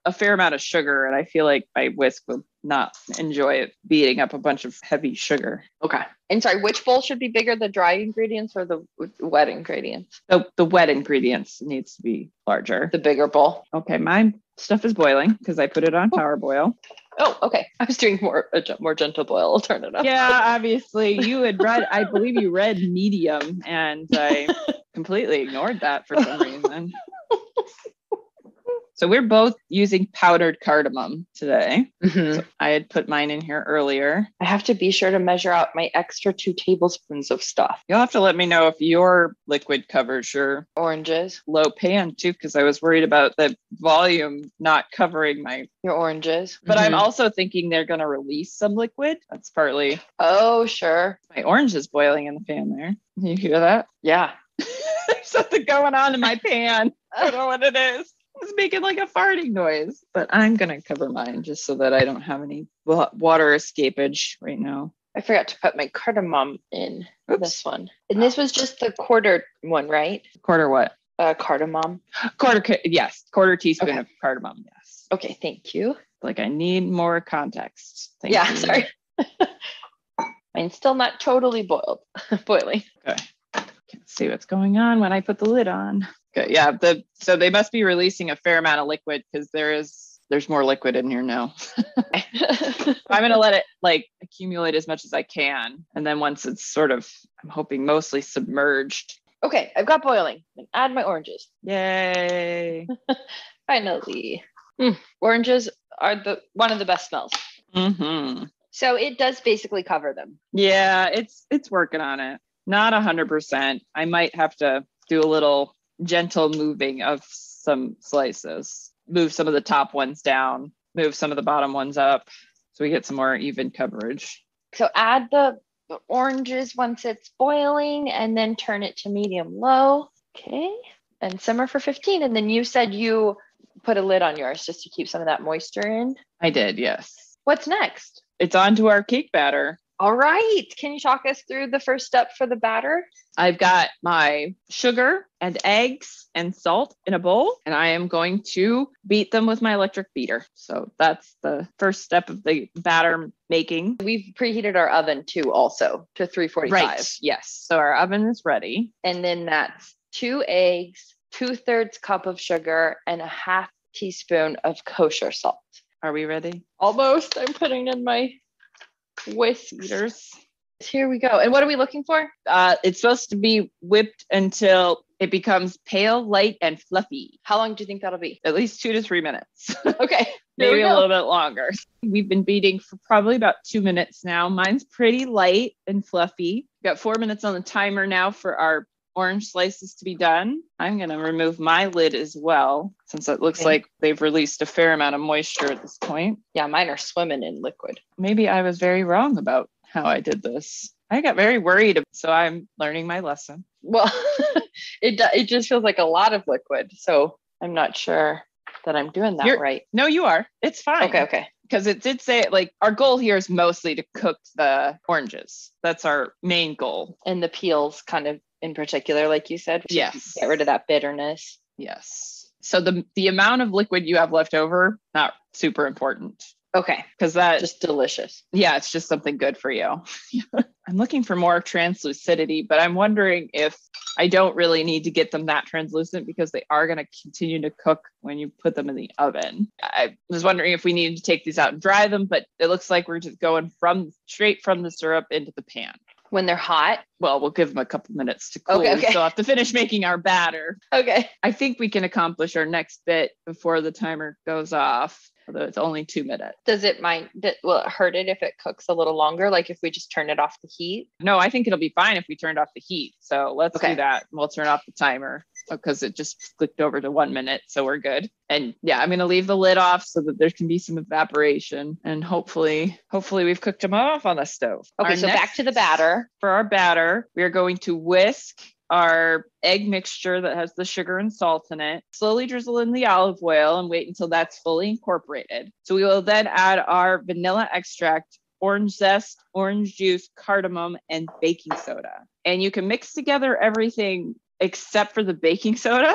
a fair amount of sugar, and I feel like my whisk will not enjoy it beating up a bunch of heavy sugar. Okay. And sorry, which bowl should be bigger, the dry ingredients or the wet ingredients? The wet ingredients needs to be larger. The bigger bowl. Okay, my stuff is boiling because I put it on power boil. Oh, okay. I was doing more gentle boil. I'll turn it up. Yeah, obviously you had read, I believe you read medium, and I completely ignored that for some reason. So we're both using powdered cardamom today. So I had put mine in here earlier. I have to be sure to measure out my extra 2 tablespoons of stuff. You'll have to let me know if your liquid covers your oranges. Low pan too, because I was worried about the volume not covering your oranges. But I'm also thinking they're going to release some liquid. That's partly. Oh, sure. My orange is boiling in the pan there. You hear that? Yeah. There's something going on in my pan. I don't know what it is. It's making like a farting noise, but I'm going to cover mine just so that I don't have any water escapage right now. I forgot to put my cardamom in this one. And this was just the quarter one, right? Quarter what? Cardamom. Yes. Quarter teaspoon of cardamom. Yes. Okay. Thank you. Like I need more context. Thank you. Sorry. Mine's still not totally boiling. Okay. Can't see what's going on when I put the lid on. Okay, yeah. So they must be releasing a fair amount of liquid because there's more liquid in here now. I'm gonna let it like accumulate as much as I can, and then once it's sort of, I'm hoping mostly submerged. Okay, I've got boiling. Add my oranges. Yay! Finally, oranges are one of the best smells. So it does basically cover them. Yeah, it's working on it. Not 100%. I might have to do a little gentle moving of some slices. move some of the top ones down, move some of the bottom ones up so we get some more even coverage. So add the oranges once it's boiling and then turn it to medium low. Okay. And simmer for 15. And then you said you put a lid on yours just to keep some of that moisture in. I did, yes. What's next? It's on to our cake batter. All right. Can you talk us through the first step for the batter? I've got my sugar and eggs and salt in a bowl, and I am going to beat them with my electric beater. So that's the first step of the batter making. We've preheated our oven too, also to 345. Right. Yes. So our oven is ready. And then that's 2 eggs, 2/3 cup of sugar, and a half teaspoon of kosher salt. Are we ready? Almost. I'm putting in my whisk Beaters. Here we go. And what are we looking for? It's supposed to be whipped until it becomes pale, light, and fluffy. How long do you think that'll be? At least 2 to 3 minutes. Okay. Maybe a little bit longer. We've been beating for probably about 2 minutes now. Mine's pretty light and fluffy. Got 4 minutes on the timer now for our orange slices to be done. I'm going to remove my lid as well, since it looks like they've released a fair amount of moisture at this point. Yeah, mine are swimming in liquid. Maybe I was very wrong about how I did this. I got very worried, so I'm learning my lesson. Well, it just feels like a lot of liquid, so I'm not sure that I'm doing that right. No, you are. It's fine. Okay. Because it did say, like, our goal here is mostly to cook the oranges. That's our main goal. And the peels kind of in particular, like you said. Yes. Get rid of that bitterness. Yes. So the amount of liquid you have left over, not super important. Okay. Because that just delicious. Yeah, it's just something good for you. I'm looking for more translucidity, but I'm wondering if I don't really need to get them that translucent because they are going to continue to cook when you put them in the oven. I was wondering if we needed to take these out and dry them, but it looks like we're just going straight from the syrup into the pan. When they're hot? Well, we'll give them a couple minutes to cool. Okay. We still have to finish making our batter. Okay. I think we can accomplish our next bit before the timer goes off, although it's only 2 minutes. Will it hurt it if it cooks a little longer? Like if we just turn it off the heat? No, I think it'll be fine if we turned off the heat. So let's do that. We'll turn off the timer because it just clicked over to 1 minute. So we're good. And yeah, I'm going to leave the lid off so that there can be some evaporation, and hopefully we've cooked them off on the stove. Okay. So back to the batter. For our batter, we are going to whisk our egg mixture that has the sugar and salt in it, slowly drizzle in the olive oil and wait until that's fully incorporated. So we will then add our vanilla extract, orange zest, orange juice, cardamom, and baking soda. And you can mix together everything except for the baking soda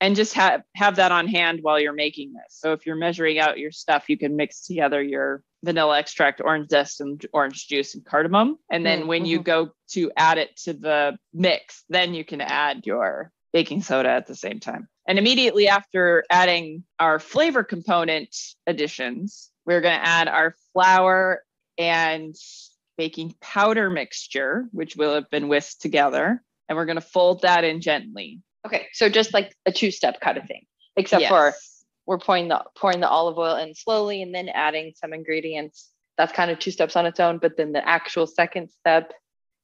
and just have that on hand while you're making this. So if you're measuring out your stuff, you can mix together your vanilla extract, orange zest, and orange juice and cardamom. And then when you go to add it to the mix, then you can add your baking soda at the same time. And immediately after adding our flavor component additions, we're going to add our flour and baking powder mixture, which will have been whisked together. And we're going to fold that in gently. Okay. So just like a 2-step kind of thing, except for we're pouring the olive oil in slowly and then adding some ingredients. That's kind of 2 steps on its own. But then the actual second step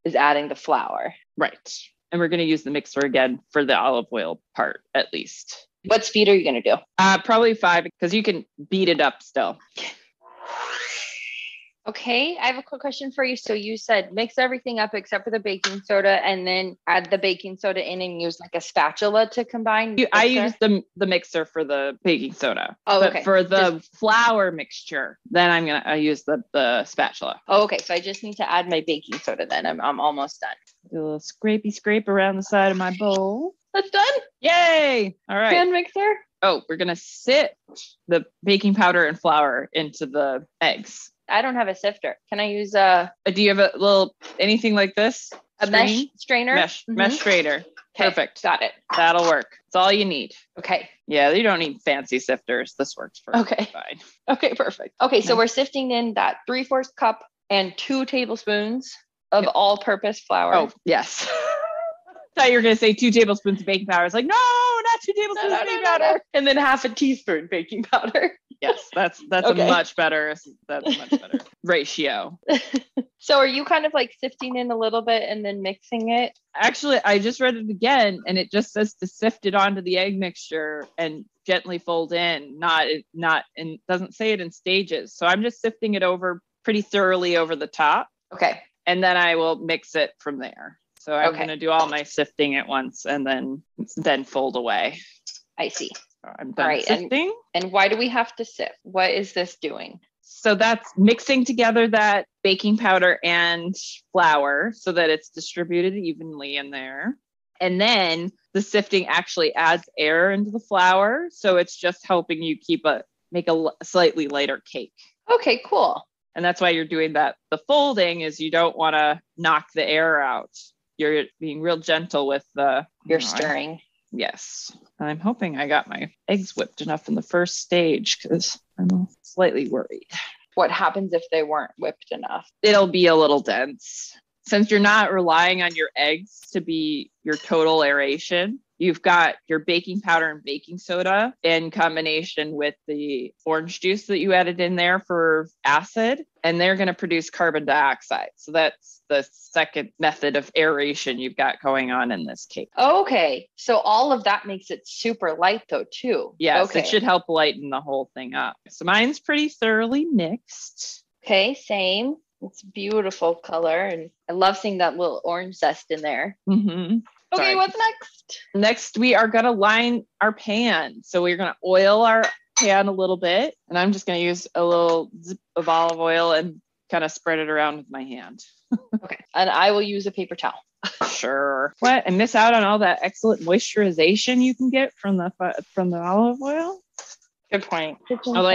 is adding the flour. Right. And we're going to use the mixer again for the olive oil part, at least. What speed are you going to do? Probably 5, because you can beat it up still. Okay, I have a quick question for you. So you said mix everything up except for the baking soda and then add the baking soda in and use like a spatula to combine. I use the mixer for the baking soda. Oh, but okay. For the flour mixture, then I use the spatula. Oh, okay. So I just need to add my baking soda then. I'm almost done. Do a little scrape around the side of my bowl. That's done. Yay! All right. Hand mixer. Oh, we're gonna sift the baking powder and flour into the eggs. I don't have a sifter. Can I use do you have a little anything like this? A mesh strainer? Mesh strainer. Okay, perfect. Got it. That'll work. It's all you need. Okay. Yeah, you don't need fancy sifters. This works perfectly fine. Okay, perfect. Okay, so we're sifting in that 3/4 cup and 2 tablespoons of all-purpose flour. Oh, yes. I thought you were going to say 2 tablespoons of baking powder. It's like, no, not 2 tablespoons of baking powder. No. And then half a teaspoon baking powder. Yes, that's a much better ratio. So are you kind of like sifting in a little bit and then mixing it? Actually, I just read it again and it just says to sift it onto the egg mixture and gently fold in, not and doesn't say it in stages. So I'm just sifting it over pretty thoroughly over the top. Okay. And then I will mix it from there. So I'm going to do all my sifting at once and then fold away. I see. So I'm done sifting. And why do we have to sift? What is this doing? So that's mixing together that baking powder and flour so that it's distributed evenly in there. And then the sifting actually adds air into the flour. So it's just helping you make a slightly lighter cake. Okay, cool. And that's why you're doing that. The folding is you don't want to knock the air out. You're being real gentle with you're stirring. Yes. And I'm hoping I got my eggs whipped enough in the first stage because I'm slightly worried. What happens if they weren't whipped enough? It'll be a little dense. Since you're not relying on your eggs to be your total aeration, you've got your baking powder and baking soda in combination with the orange juice that you added in there for acid, and they're going to produce carbon dioxide. So that's the second method of aeration you've got going on in this cake. Okay. So all of that makes it super light though, too. Yes, okay. It should help lighten the whole thing up. So mine's pretty thoroughly mixed. Okay, same. It's beautiful color. And I love seeing that little orange zest in there. Mm-hmm. Okay, what's next? Next, we are going to line our pan. So we're going to oil our pan a little bit. And I'm just going to use a little zip of olive oil and kind of spread it around with my hand. Okay. And I will use a paper towel. Sure. What? And miss out on all that excellent moisturization you can get from the olive oil? Good point. Although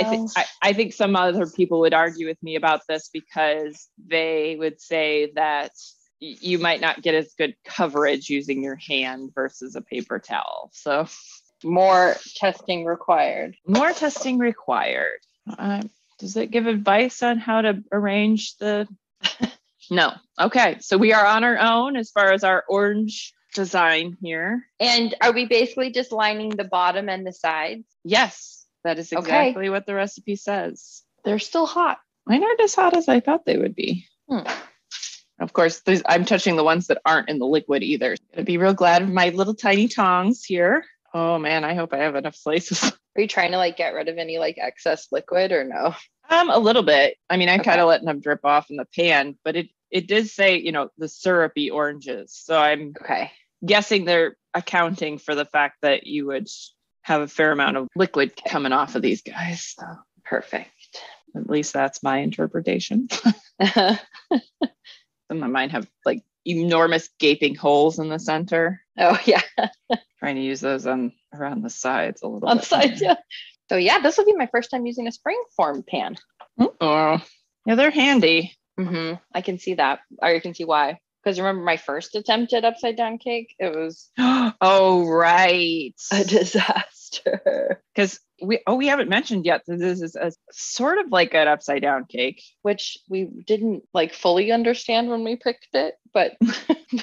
I think some other people would argue with me about this because they would say that you might not get as good coverage using your hand versus a paper towel. So more testing required. More testing required. Does it give advice on how to arrange the... No. Okay. So we are on our own as far as our orange design here. And are we basically just lining the bottom and the sides? Yes. That is exactly what the recipe says. They're still hot. Mine aren't as hot as I thought they would be. Of course, I'm touching the ones that aren't in the liquid either. I'm going to be real glad of my little tiny tongs here. Oh man, I hope I have enough slices. Are you trying to get rid of any excess liquid or no? A little bit. I mean, I'm kind of letting them drip off in the pan, but it did say, the syrupy oranges. So I'm guessing they're accounting for the fact that you would have a fair amount of liquid coming off of these guys. So. Perfect. At least that's my interpretation. Some of mine have enormous gaping holes in the center. Oh yeah. Trying to use those around the sides a little bit. On the sides, yeah. So yeah, this will be my first time using a spring form pan. Oh, yeah, they're handy. Mm-hmm. I can see that. Or you can see why. Because remember my first attempt at upside down cake? It was oh right, a disaster. Because we haven't mentioned yet that this is a sort of like an upside down cake, which we didn't fully understand when we picked it, but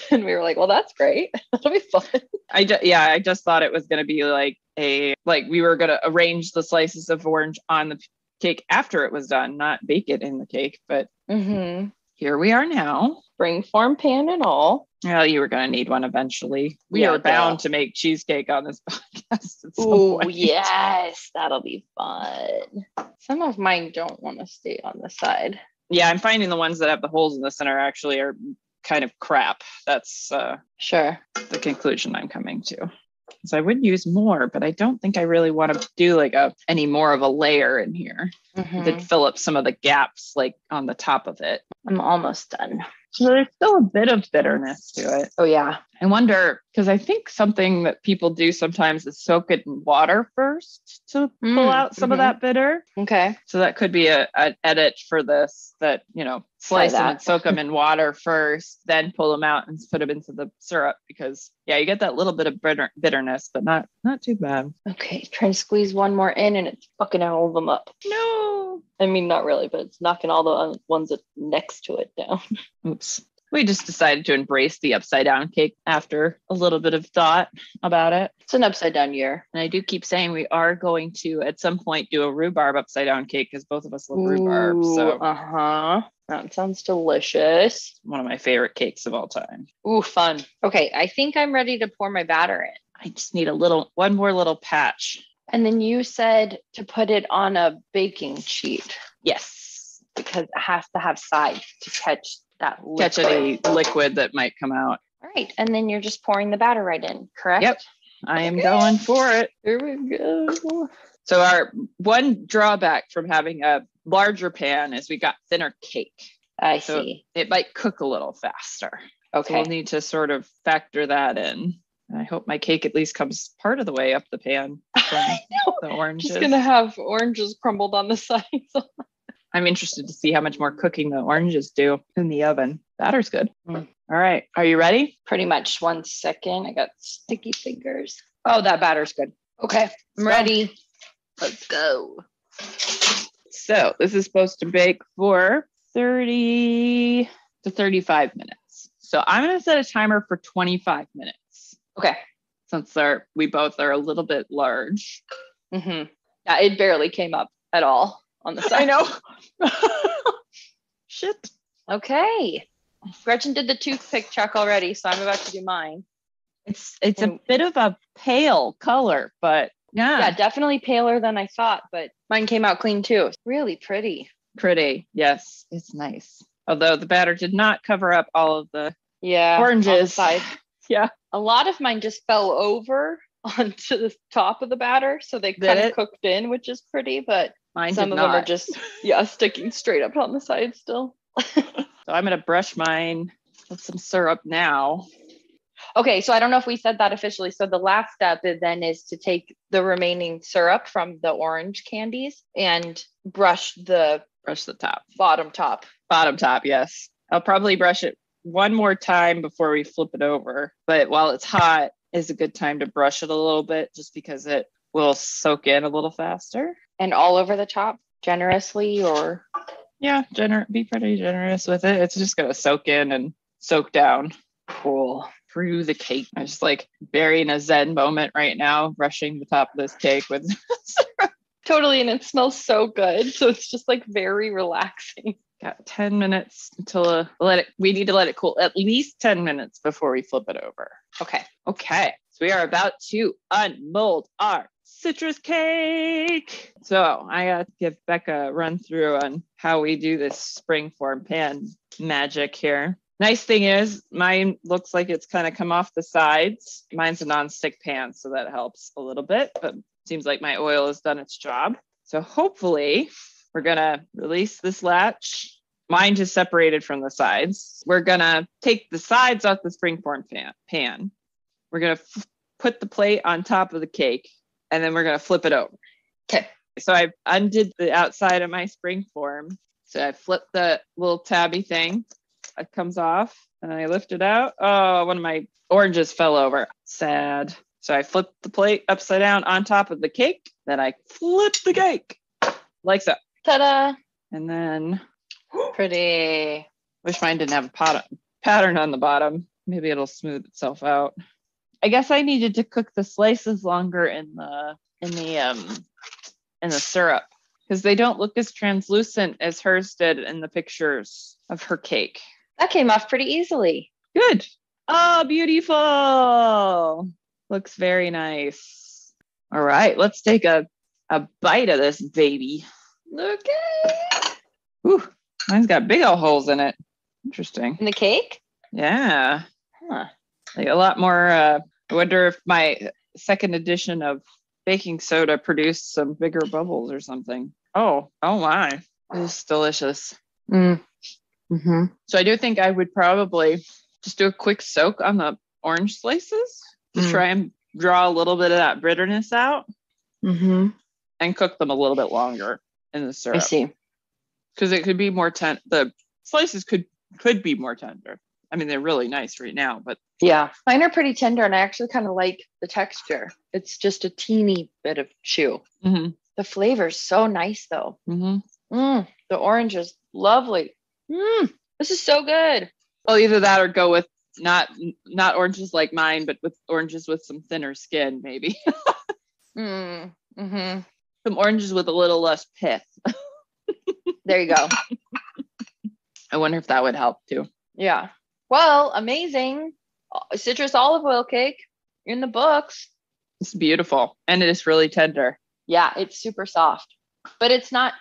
then we were like, well, that's great. That'll be fun. I just thought it was going to be we were going to arrange the slices of orange on the cake after it was done, not bake it in the cake. But here we are now. Spring form pan and all. Well, you were going to need one eventually. We are bound to make cheesecake on this podcast. Oh, yes. That'll be fun. Some of mine don't want to stay on the side. Yeah, I'm finding the ones that have the holes in the center actually are kind of crap. That's sure the conclusion I'm coming to. So I would use more, but I don't think I really want to do any more of a layer in here to fill up some of the gaps on the top of it. I'm almost done. So there's still a bit of bitterness to it. Oh yeah. I wonder, because I think something that people do sometimes is soak it in water first to pull out some of that bitter. Okay. So that could be an edit for this, that, slice them and soak them in water first, then pull them out and put them into the syrup, because you get that little bit of bitterness, but not too bad. Okay. Trying to squeeze one more in and it's fucking all of them up. No. I mean, not really, but it's knocking all the ones next to it down. Oops. We just decided to embrace the upside down cake after a little bit of thought about it. It's an upside down year. And I do keep saying we are going to, at some point, do a rhubarb upside down cake because both of us love rhubarb. So, that sounds delicious. One of my favorite cakes of all time. Ooh, fun. Okay, I think I'm ready to pour my batter in. I just need one more little patch. And then you said to put it on a baking sheet. Yes. Because it has to have sides to catch that liquid. Catch any liquid that might come out. All right. And then you're just pouring the batter right in, correct? Yep. I am going for it. Here we go. So our one drawback from having a larger pan is we got thinner cake. I see. It might cook a little faster. Okay. So we'll need to sort of factor that in. And I hope my cake at least comes part of the way up the pan from the oranges. Just gonna have oranges crumbled on the sides. I'm interested to see how much more cooking the oranges do in the oven. Batter's good. All right. Are you ready? Pretty much. 1 second. I got sticky fingers. Oh, that batter's good. Okay. I'm ready. Let's go. So this is supposed to bake for 30 to 35 minutes. So I'm going to set a timer for 25 minutes. Okay. Since we both are a little bit large. Mm-hmm. Yeah, it barely came up at all on the side. I know. Shit. Okay. Gretchen did the toothpick check already, so I'm about to do mine. It's a bit of a pale color, but yeah. Yeah, definitely paler than I thought, but mine came out clean too. Really pretty. Pretty. Yes, it's nice. Although the batter did not cover up all of the oranges on the side. Yeah. A lot of mine just fell over onto the top of the batter, so they kind of cooked in, which is pretty, but mine some of them are just sticking straight up on the side still. So I'm going to brush mine with some syrup now. Okay, so I don't know if we said that officially. So the last step then is to take the remaining syrup from the orange candies and brush the top. Bottom top, yes. I'll probably brush it one more time before we flip it over. But while it's hot is a good time to brush it a little bit just because it will soak in a little faster. And all over the top generously or? Yeah, be pretty generous with it. It's just going to soak in and soak down. Cool. Through the cake. I'm just like in a Zen moment right now, brushing the top of this cake with syrup. Totally. And it smells so good. So it's just like very relaxing. Got 10 minutes until we need to let it cool at least 10 minutes before we flip it over. Okay. So we are about to unmold our citrus cake. So I got to give Becca a run through on how we do this springform pan magic here. Nice thing is mine looks like it's kind of come off the sides. Mine's a non-stick pan, so that helps a little bit, but it seems like my oil has done its job. So hopefully we're going to release this latch. Mine just separated from the sides. We're going to take the sides off the springform pan. We're going to put the plate on top of the cake, and then we're going to flip it over. Okay. So I undid the outside of my springform. So I flipped the little tabby thing. It comes off, and I lift it out. Oh, one of my oranges fell over. Sad. So I flipped the plate upside down on top of the cake. Then I flipped the cake like so. Ta-da! And then pretty. Wish mine didn't have a pattern on the bottom. Maybe it'll smooth itself out. I guess I needed to cook the slices longer in the syrup because they don't look as translucent as hers did in the pictures of her cake. That came off pretty easily. Good. Oh, beautiful. Looks very nice. All right, let's take a bite of this baby. Okay. Ooh, mine's got big old holes in it. Interesting. In the cake? Yeah. Huh. Like a lot more. I wonder if my second edition of baking soda produced some bigger bubbles or something. Oh my. This is delicious. Mm-hmm. So I do think I would probably just do a quick soak on the orange slices to try and draw a little bit of that bitterness out and cook them a little bit longer in the syrup. I see. Because it could be more tender. The slices could be more tender. I mean, they're really nice right now, but yeah, mine are pretty tender, and I actually kind of like the texture. It's just a teeny bit of chew. Mm-hmm. The flavor's so nice, though. Mm-hmm. The orange is lovely. This is so good. Well, either that or go with not oranges like mine, but with oranges with some thinner skin, maybe. Mm-hmm. Some oranges with a little less pith. There you go. I wonder if that would help too. Yeah. Well, amazing. Citrus olive oil cake in the books. It's beautiful. And it is really tender. Yeah, it's super soft, but it's not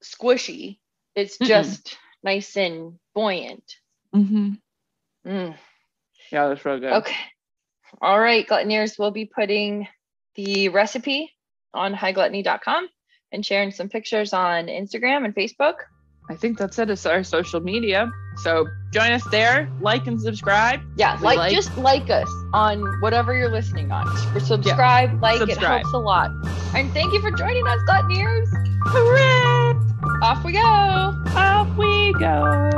squishy. It's just nice and buoyant. Mm-hmm. Mm. Yeah, that's real good. Okay. All right, Gluttoneers, we'll be putting the recipe on hightgluttony.com and sharing some pictures on Instagram and Facebook. I think that's it. It's our social media. So join us there, like and subscribe. Yeah, just like us on whatever you're listening on. Subscribe, subscribe. It helps a lot. And thank you for joining us, Gluttoneers. Hooray! Off we go. Off we go.